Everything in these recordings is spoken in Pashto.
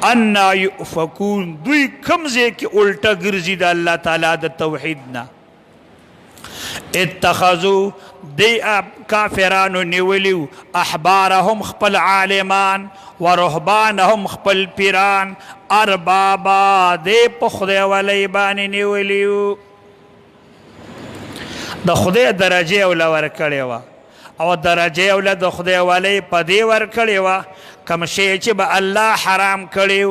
انا یؤفکون دوی کم ځای کې الټه ګرځي د الله تعالی د توحید نه اتخذوا دی کافرانو نیولیو احبارهم خپل عالمان ورهبانهم خپل پیران اربابا دی په خدای ولی باندې نیولیو د خدای درجه اوله ورکړې وه او درجه اوله د خدای ولی په دې ورکړې وه کوم شی چې به الله حرام کړی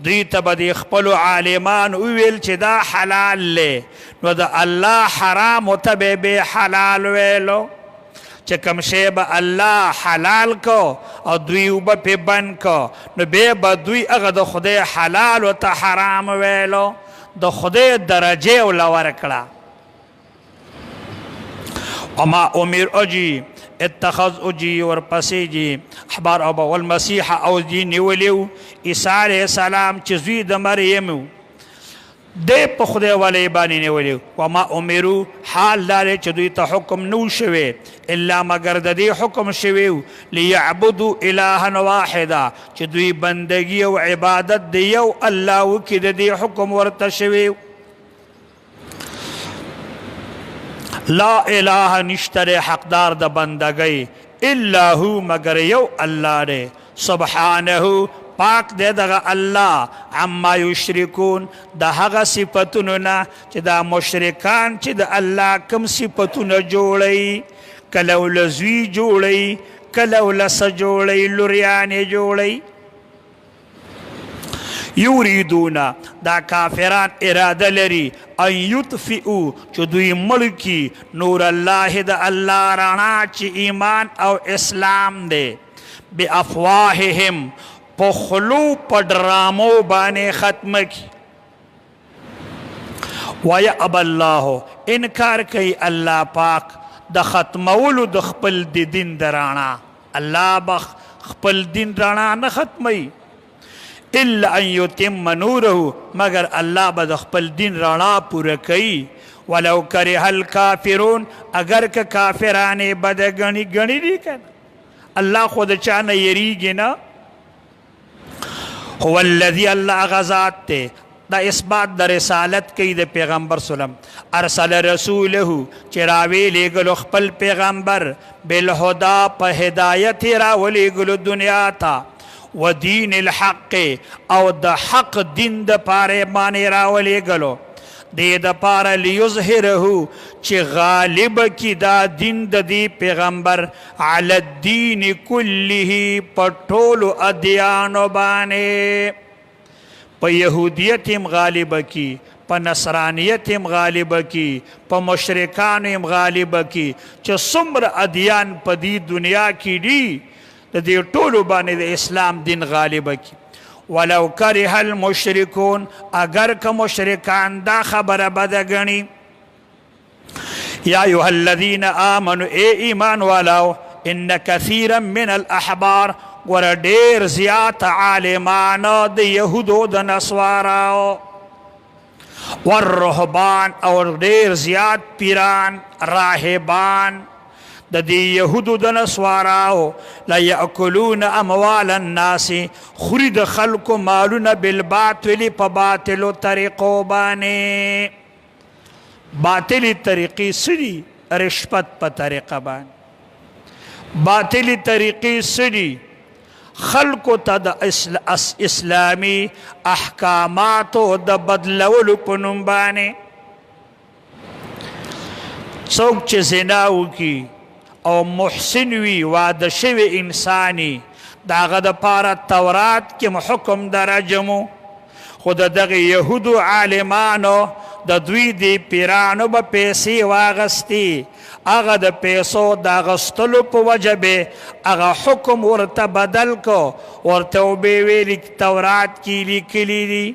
دوی ته به د خپلو عالمان وویل چې دا حلال دی نو د الله حرامو ته به بې حلال ویلو چې کوم شی به الله حلال کو او دوی اوبه پې بند کو نو بیا به دوی هغه د خدای حلالو ته حرام ویلو د خدای درجه ورله ورکړه وما امر اجي اتخذ اجي ورپسې جي احبار ابا والمسيح او جي نیولیو عیسی علیه السلام چې زوی د مریم و دی په خدای ولی باندې نیولیو وما امرو حال دا دی چې دوی ته حکم نو شوی الا مگر د دې حکم شوی لیعبدوا الها واحدا چې دوی بندگی او عبادت د یو الله وکړي د دې حکم ورته شوی لا اله نشتر حقدار د بندگی الا هو مگر یو الله دی سبحانه پاک دی دغه الله عما یشرکون د هغه صفتونو نه چې دا مشرکان چې د الله کم صفتونه جوړوي کله له زوی جوړوي کله له څه جوړوي لوریانې جوړوي یوریدون دا کافران اراده لري ان یطفئو چې دوی ملکی نور الله د الله رڼا چې ایمان او اسلام دی بافواههم په خلو په ډرامو باندې ختمه کی ویأبى الله انکار کوي الله پاک د ختمولو د خپل دین د رڼا الله بخ خپل دین رڼا نه ختموي الا ان یتم نوره مگر الله به د خپل دین رڼا پوره کوي ولو کرہ الکافرون اگر که کافرانې بده ګڼي دي کنه الله خو د چا نه یریږي نه هو الذي الله غزات ته دا اثبات د رسالت کوي د پیغمبر سلام ارسل رسوله چې راوی لېږلو خپل پیغمبر بالهدا په هدایت راولېږلو دنیا ته و دین الحق او د حق دین د پاره باندې راولېږلو دې د پاره لیظهره چې غالب کی دا دین د دې پیغمبر علی الدین کله په ټولو ادیانو باندې په یهودیت هم غالب کی په نصرانیت هم غالب کی په مشرکان هم غالب کی چې څومره ادیان په دې دنیا کې دي د دې ټولو باندې د اسلام دین غالب کی ولو کرہ المشرکون اگر که مشرکان دا خبره بده گنی یا ایها الذین آمنوا اے ایمان والاو ان کثیرا من الاحبار ور ډیر زیات عالمان د یهودو د نصاراو والرهبان او ډیر زیات پیران راهبان د دې یهودو د نصاراو لا یاکلون اموال الناس خوري د خلکو مالونه بالباطل په باطلو طریقو باندې باطلی طریقې سړي رشوت په طریقه باندې باطلی طریقې سړي خلکو ته د اسلامي احکاماتو د بدلولو په نوم باندې څوک چې زنا وکړي او محسن وي واده شوی انسانی د هغه دپاره تورات کې حکم د رجمو خو د دغه یهودو عالمانو د دوی د پیرانو به پیسې واغستې هغه د پیسو د اغستلو په وجه به هغه حکم ورته بدل کو ورته وبې ویلي تورات کې لیکلي دي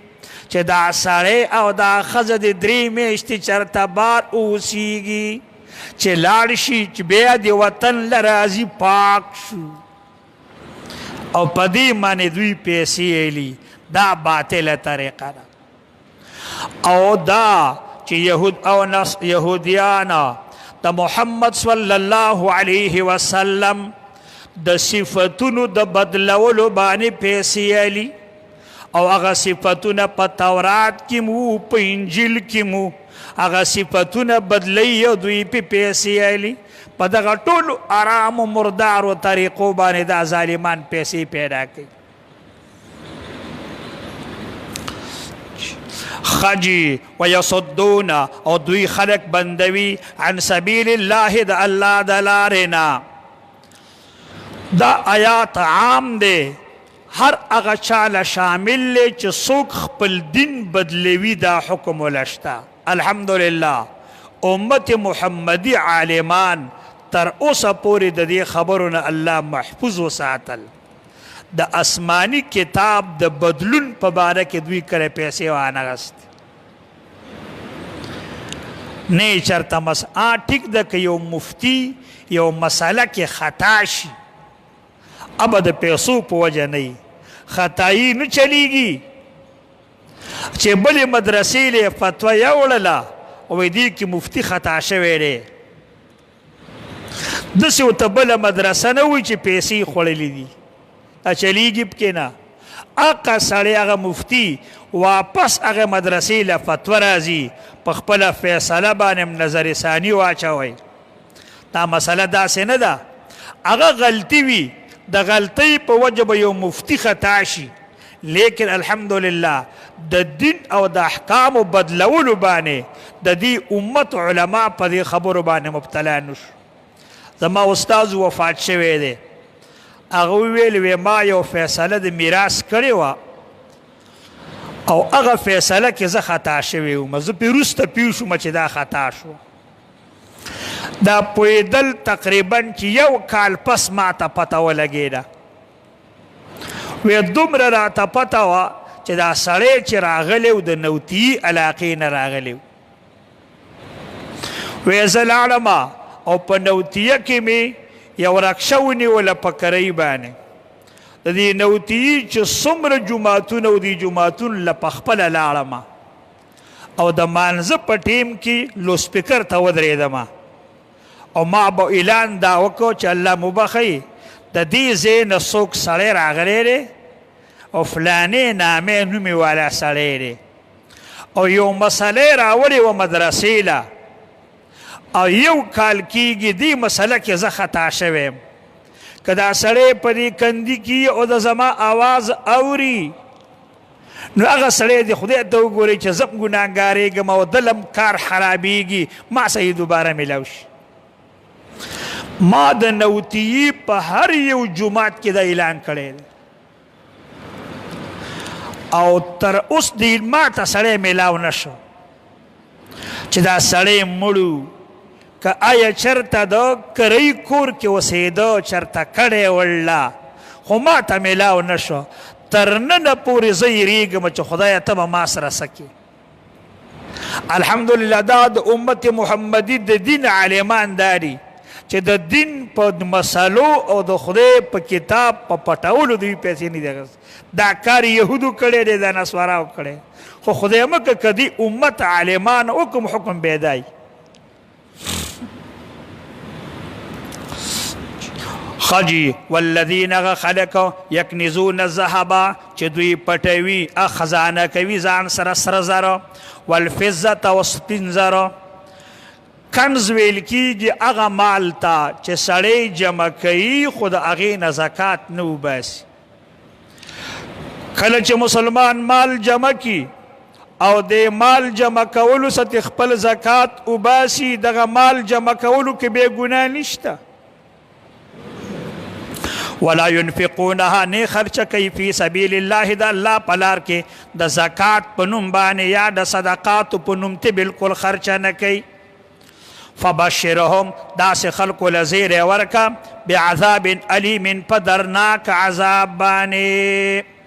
چې دا سړی او دا ښځه د 3 میاشتې چېرته بار اوسیږي چې لاړ شي چې بیا د وطن له راځي پاک شو او په دې باندې دوی پیسې ایلي دا باطله طریقه ده او دا چې یهود او یهودیان د محمد صلی الله علیه وسلم د صفتونو د بدلولو باندې پیسې ایلي او هغه صفتونه په تورات کې مو په انجیل کې مو هغه صفتونه بدلی او دوی په پیسې الی په دغه ټولو آرام او مردارو طریقو باندې دا ظالمان پیسې پیدا کوي خجی ویصدون او دوی خلق بندوی عن سبیل الله د الله د لارنا دا آیات عام دی هر هغه چاله شامل دی چې څوک خپل دین بدلوي دا حکم ولشتا الحمدلله امت محمدی عالمان تر اوسه پورې د دې خبرونه الله محفوظ وساتل د آسمانی کتاب د بدلون په باره کې دوی کړه پیسې وانغست نه چرته ټیک ده که یو مفتی یو مسله کې خطا شي اب د پیسو په وجه نه خطایی نه چلیږي چې بلې مدرسې له فتوا یوړله او دې کې مفتی خطا شوی دی داسې ورته بله مدرسه نه وي چې پیسې خوړلې دي چلیږي پکې نه اقا سړی هغه مفتی واپس هغه مدرسې له فتوا راځي په خپله فیصله باندې نظر ثاني واچوئ دا مسله داسې نه ده هغه غلطي وي د غلطۍ په وجه به یو مفتی خطا شي لیکن الحمدلله د دین او د احکامو بدلولو باندې د دې امت علما په دې خبرو باندې مبتلا نشو زما استاذ وفات شوی دی هغه ویل ما یو فیصله د میراث کړې وه او هغه فیصله کې زه خطا شوی وم زه پې وروسته پوه شوم چې دا خطا شو دا پوهېدل تقریبا چې یو کال پس ما ته پته ولګېده وی دومره راته پته وه چې دا سړی چې راغلی و د نوتیي علاقې نه راغلی و وی زه لاړم او په نوتیه کې مې یو رکشه ونیوله په کرۍ باندې د دې نوتیي چې څومره جوماتونه و دې جوماتونو له په خپله لاړم او د مانځه په ټیم کې لوسپیکر ته ودرېدم او ما به اعلان دا وکړو چې الله مبخی د دې ځای نه څوک سړی راغلی دی او فلانې نامې نومې والا سړی دی او یو مسلې راوړې وه مدرسې له او یو کال کېږي دې مسله کې زه خطا شوی یم که دا سړی په دې کندي کې او د زما آواز اوري نو هغه سړی د خدای ته وګورئ چې زه ګناهګارېږم او دلم کار خرابېږي ما سه یې دوباره میلاو شي ما د نوتیي په هر یو جومات کې دا اعلان کړی دی او تر اوس دې ما ته سړی میلاو نه شو چې دا سړی مړو که آیا چرته د کرۍ کور کې اوسېده چرته کډی وړله خو ما ته میلاو نه شو تر ننه پورې زه یېرېږم چې خدایه ته به ما سره څه کې الحمدلله دا د امت محمدي د دین عالمان دا دي چې د دین په مسلو او د خدای په کتاب په پټولو دوی پیسې نه دي دا کار یهودو کړی دی دا نسواراو کړی خو خدای مکه که دې امت عالمان حکم حکم بیدای خجی والذین خلق یکنزون الذهب چې دوی پټوي خزانه کوي ځان سره سره زر والفضة او سپین زر کنز ویل کېږي هغه مال ته چې سړی جمع کوي خو د هغې نه زکات نه وباسي کله چې مسلمان مال جمع کی او د مال جمع کولو څخه خپل زکات وباسي دغه مال جمع کولو کې بې ګناه نشته ولا ينفقونها نه خرچ کوي فی سبیل الله د الله په لار کې د زکات په نوم باندې یا د صدقاتو په نوم ته بالکل خرچ نه کوي فبشرهم داس خلق لزیر ورکا بعذاب علیم په درناک عذاب باندې